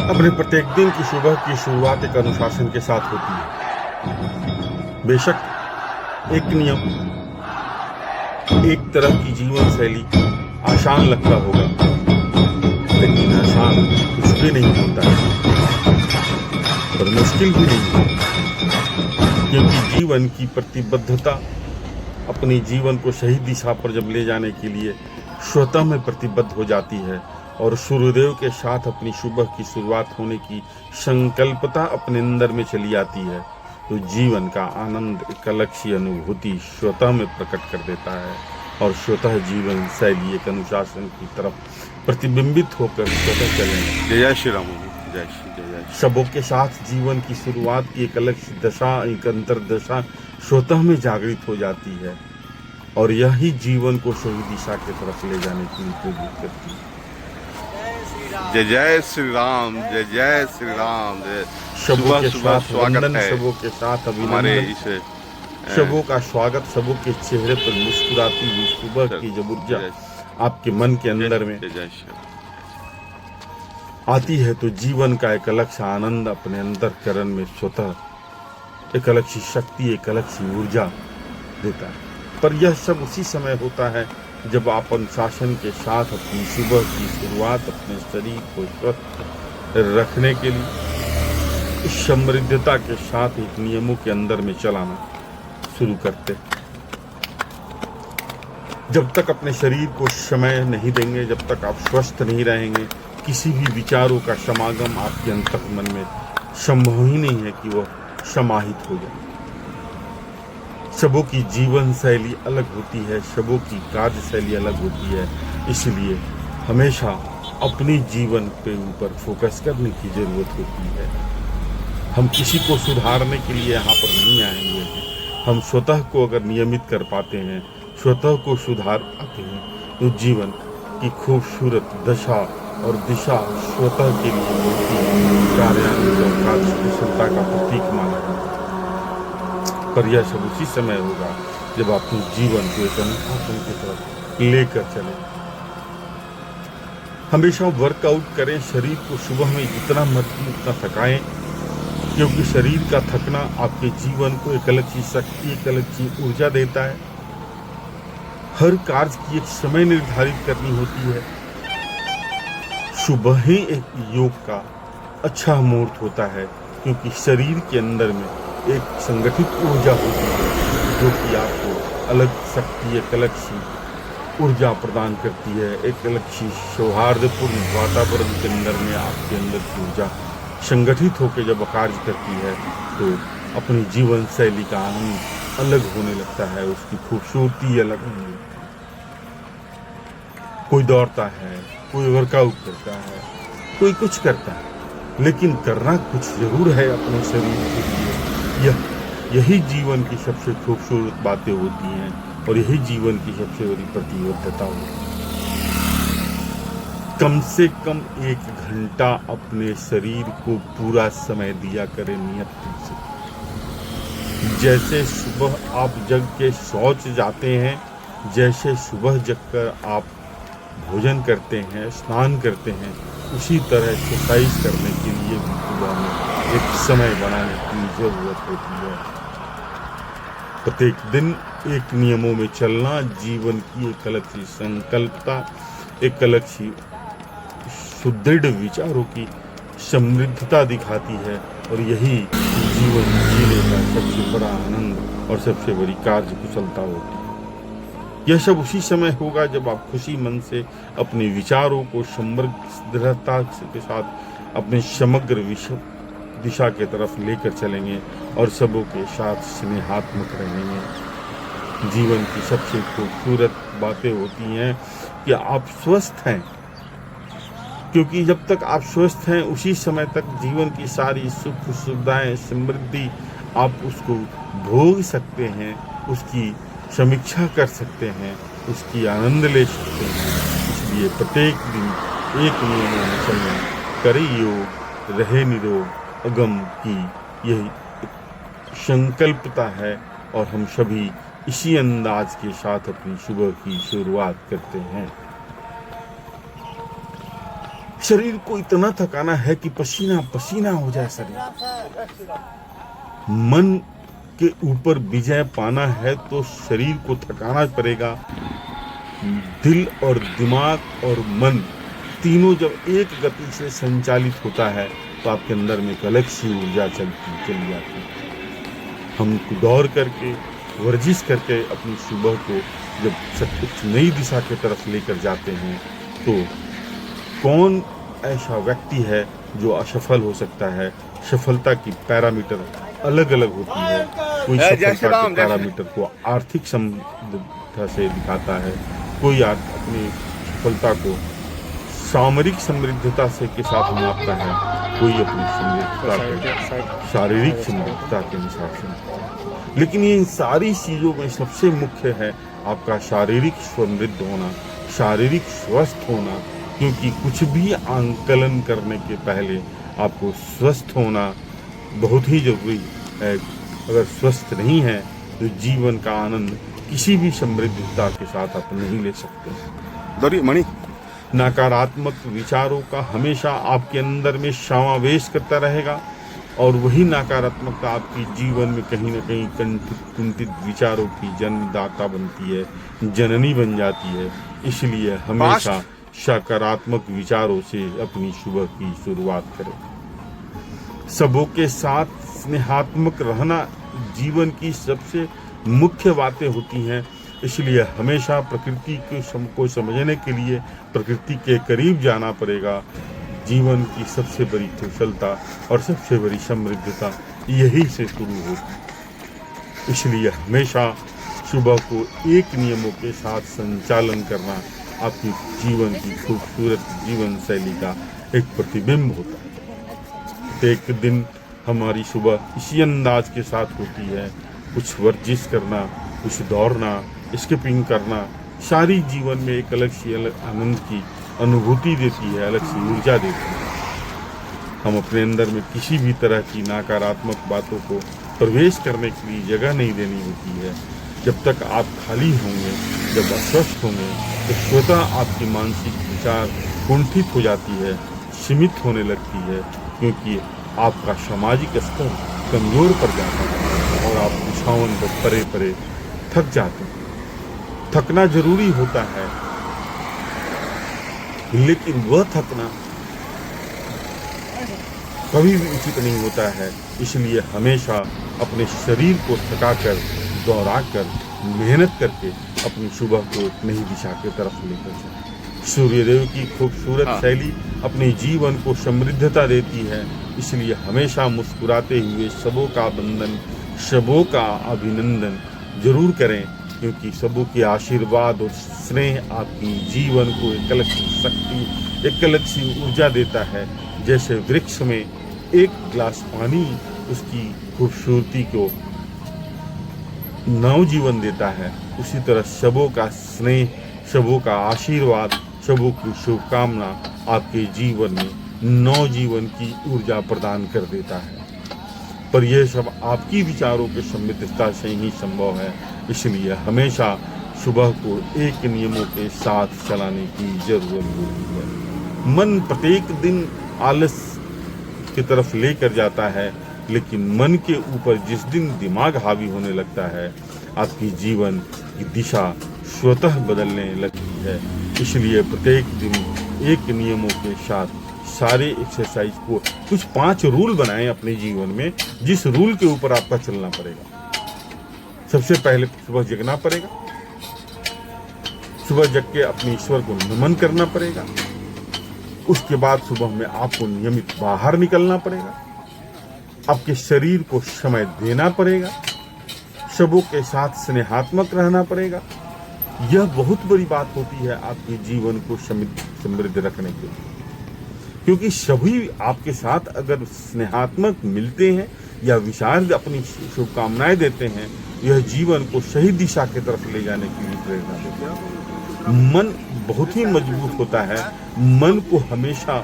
अपने प्रत्येक दिन की सुबह की शुरुआत एक अनुशासन के साथ होती है। बेशक एक नियम, एक तरह की जीवन शैली आसान लगता होगा, लेकिन आसान कुछ भी नहीं होता है और मुश्किल भी नहीं है, क्योंकि जीवन की प्रतिबद्धता अपने जीवन को सही दिशा पर जब ले जाने के लिए स्वतः में प्रतिबद्ध हो जाती है और सूर्योदय के साथ अपनी सुबह की शुरुआत होने की संकल्पता अपने अंदर में चली आती है, तो जीवन का आनंद एक अलग सी अनुभूति स्वतः में प्रकट कर देता है और स्वतः जीवन शैली एक अनुशासन की तरफ प्रतिबिंबित होकर स्वतः चलें। जय श्री राम। जय श्री जय जय। शबों के साथ जीवन की शुरुआत की एक अलग सी दशा, एक अंतरदशा स्वतः में जागृत हो जाती है और यही जीवन को सही दिशा की तरफ ले जाने के लिए प्रेरित करती है। जय जय श्री राम। जय जय श्री राम। जय शबों के सुबह साथ स्वागत वंदन, है शबों के साथ हमारे अभिनंदन, इस शबों का स्वागत, शबों के चेहरे पर मुस्कुराती हुई सुबह की जब ऊर्जा आपके मन के अंदर में जय जय श्री आती है तो जीवन का एक अलग सा आनंद अपने अंतःकरण में स्वतः एक अलग सी शक्ति, एक अलग सी ऊर्जा देता है। पर यह सब उसी समय होता है जब आप अनुशासन के साथ अपनी सुबह की शुरुआत अपने शरीर को स्वस्थ रखने के लिए इस समृद्धता के साथ एक नियमों के अंदर में चलाना शुरू करते। जब तक अपने शरीर को समय नहीं देंगे, जब तक आप स्वस्थ नहीं रहेंगे, किसी भी विचारों का समागम आपके अंतर्मन में संभव ही नहीं है कि वह समाहित हो जाए। सबों की जीवन शैली अलग होती है, सबों की कार्य शैली अलग होती है, इसलिए हमेशा अपने जीवन पे ऊपर फोकस करने की जरूरत होती है। हम किसी को सुधारने के लिए यहाँ पर नहीं आएंगे, हम स्वतः को अगर नियमित कर पाते हैं, स्वतः को सुधार पाते हैं, तो जीवन की खूबसूरत दशा और दिशा स्वतः के लिए कार्यान्वित और कार्यकुशलता का प्रतीक माना जाता है। पर यह सब उसी समय होगा जब आप अपने जीवन को एक अनुशासन की तरफ लेकर चलें। हमेशा वर्कआउट करें, शरीर को सुबह में जितना मर्जी उतना थकाएं, क्योंकि शरीर का थकना आपके जीवन को एक अलग सी शक्ति, एक अलग सी ऊर्जा देता है। हर कार्य की एक समय निर्धारित करनी होती है। सुबह ही एक योग का अच्छा मुहूर्त होता है, क्योंकि शरीर के अंदर में एक संगठित ऊर्जा होती है जो कि आपको अलग शक्ति, एक अलग सी ऊर्जा प्रदान करती है। एक अलग सी सौहार्दपूर्ण वातावरण के अंदर में आपके अंदर की ऊर्जा संगठित होकर जब कार्य करती है तो अपनी जीवन शैली का आनंद अलग होने लगता है, उसकी खूबसूरती अलग होने लगती है। कोई दौड़ता है, कोई वर्कआउट करता है, कोई कुछ करता है, लेकिन करना कुछ जरूर है अपने शरीर के लिए। यही जीवन की सबसे खूबसूरत बातें होती हैं और यही जीवन की सबसे बड़ी प्रतिबद्धता होती है। कम से कम 1 घंटा अपने शरीर को पूरा समय दिया करें नियत से। जैसे सुबह आप जग के शौच जाते हैं, जैसे सुबह जगकर आप भोजन करते हैं, स्नान करते हैं, उसी तरह एक्सरसाइज करने के लिए भी सुबह में एक समय बनाने की जरूरत होती है। प्रत्येक दिन एक नियमों में चलना जीवन की एक अलग सी संकल्पता, एक अलग सी सुदृढ़ विचारों की समृद्धता दिखाती है और यही जीवन जीने का सबसे बड़ा आनंद और सबसे बड़ी कार्य कुशलता होती है। यह सब उसी समय होगा जब आप खुशी मन से अपने विचारों को समृद्धता के साथ अपने समग्र विश्व दिशा के तरफ लेकर चलेंगे और सबों के साथ स्नेहात्मक रहेंगे। जीवन की सबसे खूबसूरत बातें होती हैं कि आप स्वस्थ हैं, क्योंकि जब तक आप स्वस्थ हैं उसी समय तक जीवन की सारी सुख सुविधाएं, समृद्धि आप उसको भोग सकते हैं, उसकी समीक्षा कर सकते हैं, उसकी आनंद ले सकते हैं। इसलिए प्रत्येक दिन एक नियम में चलना, करे योग रहे निरोग अगम की यही संकल्पता है और हम सभी इसी अंदाज के साथ अपनी सुबह की शुरुआत करते हैं। शरीर को इतना थकाना है कि पसीना पसीना हो जाए शरीर। मन के ऊपर विजय पाना है तो शरीर को थकाना पड़ेगा। दिल और दिमाग और मन तीनों जब एक गति से संचालित होता है तो आपके अंदर में एक अलग सी ऊर्जा चली जाती है। हम दौड़ करके वर्जिश करके अपनी सुबह को जब सब कुछ नई दिशा की तरफ लेकर जाते हैं तो कौन ऐसा व्यक्ति है जो असफल हो सकता है। सफलता की पैरामीटर अलग अलग होती है। कोई सफलता के पैरामीटर को आर्थिक समृद्धता से दिखाता है, कोई अपनी सफलता को सामरिक समृद्धता से के साथ मापता है, कोई अपनी समृद्धता को शारीरिक समृद्धता के अनुसार से। लेकिन ये इन सारी चीजों में सबसे मुख्य है आपका शारीरिक समृद्ध होना, शारीरिक स्वस्थ होना, क्योंकि कुछ भी आंकलन करने के पहले आपको स्वस्थ होना बहुत ही जरूरी है। अगर स्वस्थ नहीं है तो जीवन का आनंद किसी भी समृद्धता के साथ आप नहीं ले सकते। मणि नकारात्मक विचारों का हमेशा आपके अंदर में समावेश करता रहेगा और वही नकारात्मकता आपकी जीवन में कहीं ना कहीं कुंठित विचारों की जन्मदाता बनती है, जननी बन जाती है। इसलिए हमेशा सकारात्मक विचारों से अपनी सुबह की शुरुआत करें। सबों के साथ स्नेहात्मक रहना जीवन की सबसे मुख्य बातें होती हैं। इसलिए हमेशा प्रकृति को समझने के लिए प्रकृति के करीब जाना पड़ेगा। जीवन की सबसे बड़ी कुशलता और सबसे बड़ी समृद्धता यही से शुरू होती। इसलिए हमेशा सुबह को एक नियमों के साथ संचालन करना आपकी जीवन की खूबसूरत जीवन शैली का एक प्रतिबिंब होता है। एक दिन हमारी सुबह इसी अंदाज के साथ होती है। कुछ वर्जिश करना, कुछ दौड़ना, स्किपिंग करना सारी जीवन में एक अलग सी आनंद की अनुभूति देती है, अलग सी ऊर्जा देती है। हम अपने अंदर में किसी भी तरह की नकारात्मक बातों को प्रवेश करने के लिए जगह नहीं देनी होती है। जब तक आप खाली होंगे, जब अस्वस्थ होंगे तो स्वतः आपकी मानसिक विचार कुंठित हो जाती है, सीमित होने लगती है, क्योंकि आपका सामाजिक स्तर कमजोर पड़ जाता है और आप दिशाओं पर परे परे थक जाते हैं। थकना जरूरी होता है, लेकिन वह थकना कभी भी उचित नहीं होता है। इसलिए हमेशा अपने शरीर को थकाकर, दौड़ाकर, मेहनत करके अपनी सुबह को एक नई दिशा की तरफ लेकर जाए। सूर्यदेव की खूबसूरत शैली अपने जीवन को समृद्धता देती है। इसलिए हमेशा मुस्कुराते हुए सबों का बंधन, सबों का अभिनंदन जरूर करें, क्योंकि सबों के आशीर्वाद और स्नेह आपकी जीवन को एक अलग सी शक्ति, एक अलग सी ऊर्जा देता है। जैसे वृक्ष में एक गिलास पानी उसकी खूबसूरती को नव जीवन देता है, उसी तरह सबों का स्नेह, सबों का आशीर्वाद, सबों की शुभकामना आपके जीवन में नव जीवन की ऊर्जा प्रदान कर देता है। पर यह सब आपकी विचारों के समृद्धता से ही संभव है। इसलिए हमेशा सुबह को एक नियमों के साथ चलाने की जरूरत होती है। मन प्रत्येक दिन आलस की तरफ लेकर जाता है, लेकिन मन के ऊपर जिस दिन दिमाग हावी होने लगता है, आपकी जीवन की दिशा स्वतः बदलने लगती है। इसलिए प्रत्येक दिन एक नियमों के साथ सारे एक्सरसाइज को कुछ 5 रूल बनाएं अपने जीवन में, जिस रूल के ऊपर आपका चलना पड़ेगा। सबसे पहले सुबह जगना पड़ेगा, सुबह जग के अपने ईश्वर को नमन करना पड़ेगा। उसके बाद सुबह में आपको नियमित बाहर निकलना पड़ेगा, आपके शरीर को समय देना पड़ेगा, सबों के साथ स्नेहात्मक रहना पड़ेगा। यह बहुत बड़ी बात होती है आपके जीवन को समृद्ध रखने के लिए, क्योंकि सभी आपके साथ अगर स्नेहात्मक मिलते हैं या विचार अपनी शुभकामनाएं देते हैं, यह जीवन को सही दिशा की तरफ ले जाने के लिए प्रेरणा देते हैं। मन बहुत ही मजबूत होता है। मन को हमेशा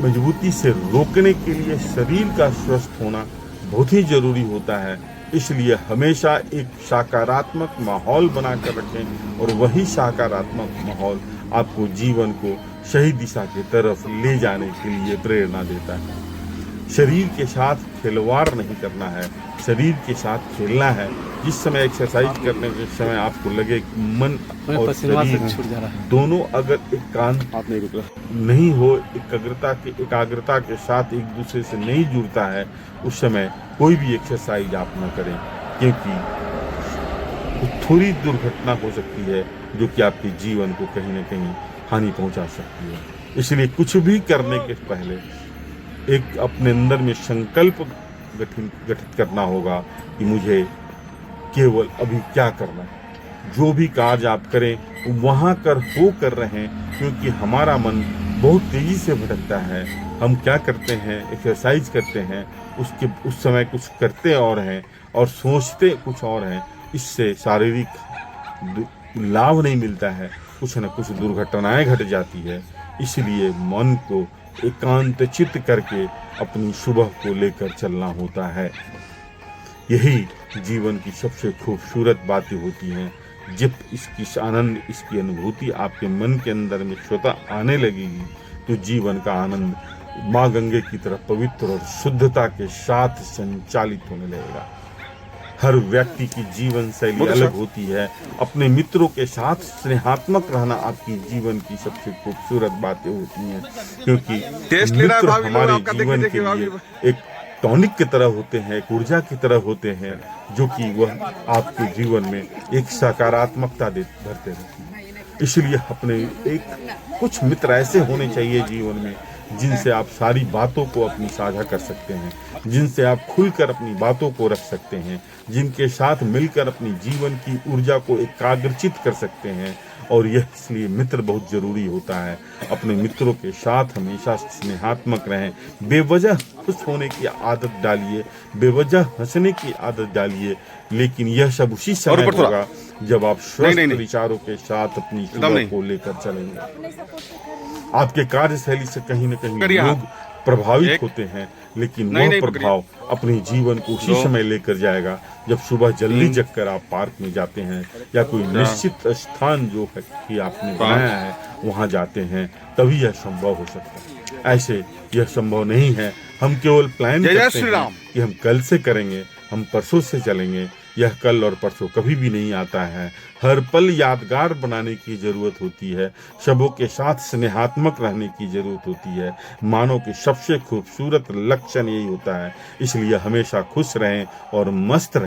मजबूती से रोकने के लिए शरीर का स्वस्थ होना बहुत ही जरूरी होता है। इसलिए हमेशा एक सकारात्मक माहौल बनाकर रखें और वही सकारात्मक माहौल आपको जीवन को सही दिशा की तरफ ले जाने के लिए प्रेरणा देता है। शरीर के साथ खिलवाड़ नहीं करना है, शरीर के साथ खेलना है। जिस समय एक्सरसाइज करने के समय आपको लगे कि मन और शरीर दोनों अगर एकांत नहीं हो, एकाग्रता के साथ एक दूसरे से नहीं जुड़ता है, उस समय कोई भी एक्सरसाइज आप न करें, क्योंकि थोड़ी दुर्घटना हो सकती है जो कि आपके जीवन को कहीं ना कहीं हानि पहुंचा सकती है। इसलिए कुछ भी करने के पहले एक अपने अंदर में संकल्प गठित करना होगा कि मुझे केवल अभी क्या करना है। जो भी कार्य आप करें वहाँ कर रहे हैं, क्योंकि हमारा मन बहुत तेजी से भटकता है। हम क्या करते हैं, एक्सरसाइज करते हैं, उस समय कुछ करते और हैं और सोचते कुछ और हैं। इससे शारीरिक लाभ नहीं मिलता है, कुछ न कुछ दुर्घटनाएं घट जाती है। इसलिए मन को एकांत चित्त करके अपनी सुबह को लेकर चलना होता है। यही जीवन की सबसे खूबसूरत बातें होती हैं। जब इसकी आनंद, इसकी अनुभूति आपके मन के अंदर में स्वतः आने लगेगी तो जीवन का आनंद माँ गंगे की तरह पवित्र और शुद्धता के साथ संचालित होने लगेगा। हर व्यक्ति की जीवन शैली अलग होती है। अपने मित्रों के साथ स्नेहात्मक रहना आपकी जीवन की सबसे खूबसूरत बातें होती हैं, क्योंकि मित्र हमारे जीवन के लिए एक टॉनिक की तरह होते हैं, एक ऊर्जा की तरह होते हैं, जो कि वह आपके जीवन में एक सकारात्मकता भरते रहते हैं। इसलिए अपने कुछ मित्र ऐसे होने चाहिए जीवन में जिनसे आप सारी बातों को अपनी साझा कर सकते हैं, जिनसे आप खुलकर अपनी बातों को रख सकते हैं, जिनके साथ मिलकर अपनी जीवन की ऊर्जा को एकाग्रचित कर सकते हैं। और यह इसलिए मित्र बहुत जरूरी होता है। अपने मित्रों के साथ हमेशा स्नेहात्मक रहें। बेवजह खुश होने की आदत डालिए, बेवजह हंसने की आदत डालिए, लेकिन यह सब उसी समय होगा जब आप स्वस्थ विचारों के साथ अपनी सुबह को लेकर चलेंगे। आपके कार्यशैली से कहीं न कहीं लोग प्रभावित होते हैं, लेकिन वह प्रभाव अपने जीवन को उसी समय लेकर जाएगा जब सुबह जल्दी जगकर आप पार्क में जाते हैं या कोई निश्चित स्थान जो है कि आपने बनाया है वहां जाते हैं, तभी यह संभव हो सकता है। ऐसे यह संभव नहीं है। हम केवल प्लान करते हैं कि हम कल से करेंगे, हम परसों से चलेंगे। यह कल और परसों कभी भी नहीं आता है। हर पल यादगार बनाने की जरूरत होती है। सबों के साथ स्नेहात्मक रहने की जरूरत होती है। मानव के सबसे खूबसूरत लक्षण यही होता है। इसलिए हमेशा खुश रहें और मस्त रहें।